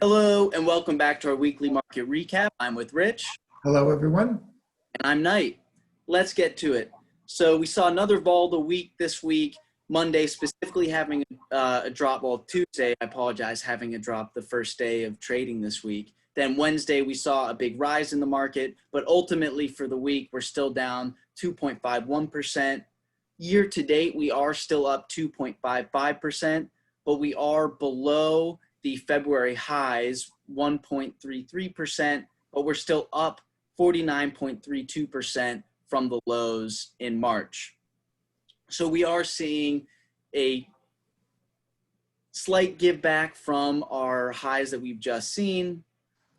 Hello and welcome back to our weekly market recap. I'm with Rich. Hello, everyone. And I'm Knight. Let's get to it. So we saw another volatile week this week. Monday specifically having a drop, well, Tuesday, I apologize, having a drop the first day of trading this week. Then Wednesday, we saw a big rise in the market, but ultimately for the week, we're still down 2.51%. Year to date, we are still up 2.55%, but we are below the February highs, 1.33%, but we're still up 49.32% from the lows in March. So we are seeing a slight give back from our highs that we've just seen,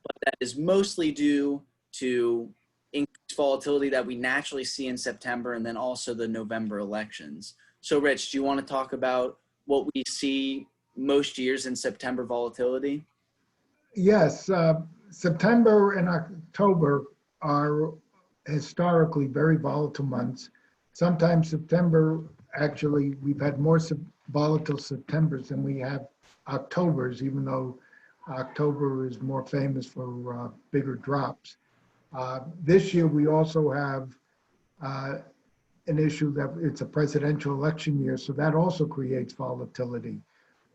but that is mostly due to increased volatility that we naturally see in September and then also the November elections. So Rich, do you want to talk about what we see most years in September volatility? Yes, September and October are historically very volatile months. Sometimes September, actually, we've had more volatile Septembers than we have Octobers, even though October is more famous for bigger drops. This year, we also have an issue that it's a presidential election year, so that also creates volatility.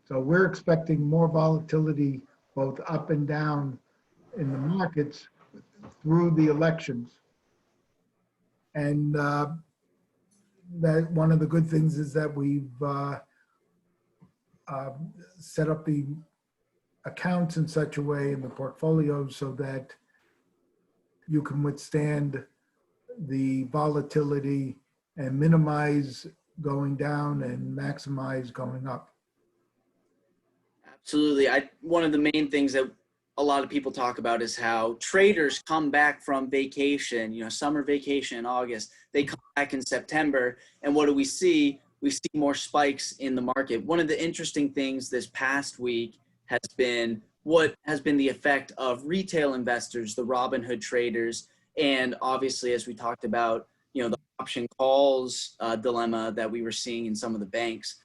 So we're expecting more volatility both up and down in the markets through the elections. And that one of the good things is that we've set up the accounts in such a way in the portfolios so that you can withstand the volatility and minimize going down and maximize going up. Absolutely. One of the main things that a lot of people talk about is how traders come back from vacation, summer vacation in August. They come back in September, and what do we see? We see more spikes in the market. One of the interesting things this past week has been what has been the effect of retail investors, the Robinhood traders, and obviously, as we talked about, the option calls dilemma that we were seeing in some of the banks.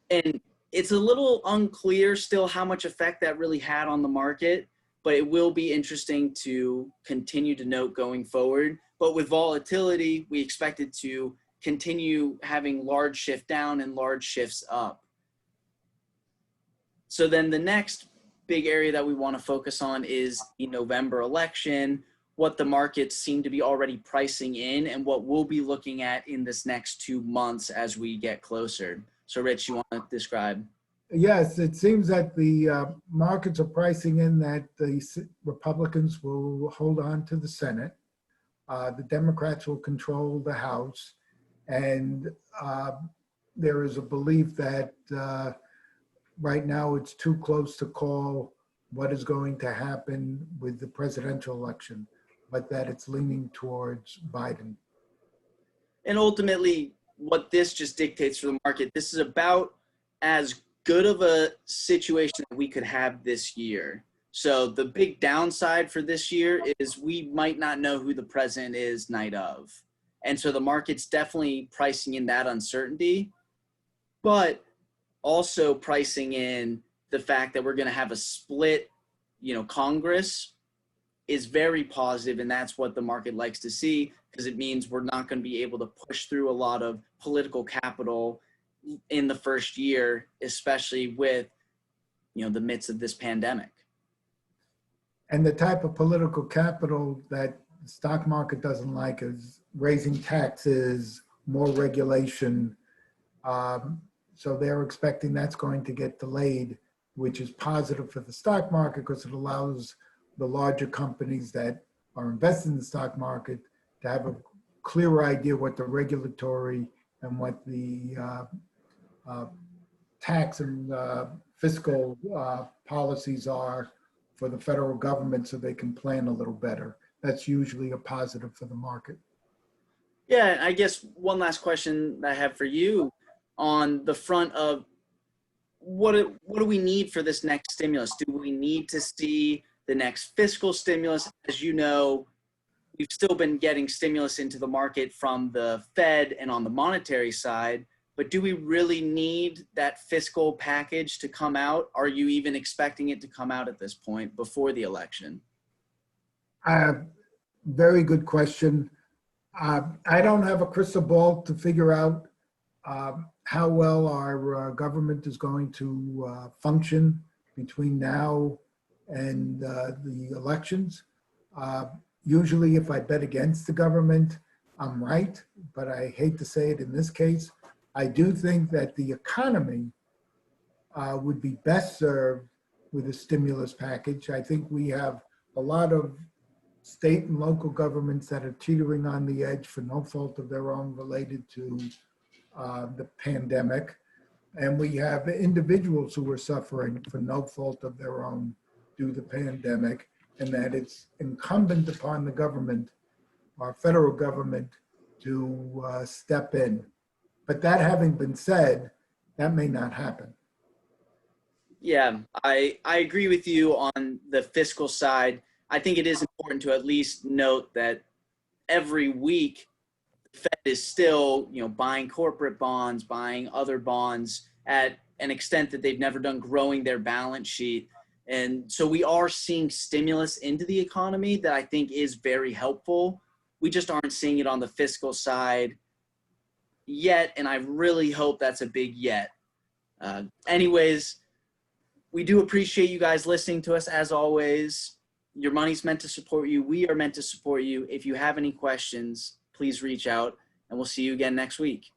And it's a little unclear still how much effect that really had on the market, but it will be interesting to continue to note going forward. But with volatility, we expect it to continue having large shift down and large shifts up. So then the next big area that we want to focus on is the November election, what the markets seem to be already pricing in, and what we'll be looking at in this next 2 months as we get closer. So Rich, you want to describe? Yes, it seems that the markets are pricing in that the Republicans will hold on to the Senate. The Democrats will control the House. And there is a belief that right now it's too close to call what is going to happen with the presidential election, but that it's leaning towards Biden. And ultimately, what this just dictates for the market, this is about as good of a situation that we could have this year. So the big downside for this year is we might not know who the president is night of. And so the market's definitely pricing in that uncertainty, but also pricing in the fact that we're going to have a split, Congress is very positive, and that's what the market likes to see, because it means we're not going to be able to push through a lot of political capital in the first year, especially with, the midst of this pandemic. And the type of political capital that the stock market doesn't like is raising taxes, more regulation. So they're expecting that's going to get delayed, which is positive for the stock market because it allows the larger companies that are invested in the stock market to have a clear idea what the regulatory and what the tax and fiscal policies are for the federal government so they can plan a little better. That's usually a positive for the market. Yeah, I guess one last question I have for you on the front of what do we need for this next stimulus? Do we need to see the next fiscal stimulus? As you know, we've still been getting stimulus into the market from the Fed and on the monetary side, but do we really need that fiscal package to come out? Are you even expecting it to come out at this point before the election? Very good question. I don't have a crystal ball to figure out how well our government is going to function between now and the elections. Usually, if I bet against the government, I'm right, but I hate to say it in this case. I do think that the economy would be best served with a stimulus package. I think we have a lot of state and local governments that are teetering on the edge for no fault of their own related to the pandemic. And we have individuals who are suffering for no fault of their own due to the pandemic, and that it's incumbent upon the government, our federal government, to step in. But that having been said, that may not happen. Yeah, I agree with you on the fiscal side. I think it is important to at least note that every week the Fed is still, buying corporate bonds, buying other bonds at an extent that they've never done, growing their balance sheet. And so we are seeing stimulus into the economy that I think is very helpful. We just aren't seeing it on the fiscal side yet, and I really hope that's a big yet. Anyways, we do appreciate you guys listening to us as always. Your money's meant to support you. We are meant to support you. If you have any questions, please reach out, and we'll see you again next week.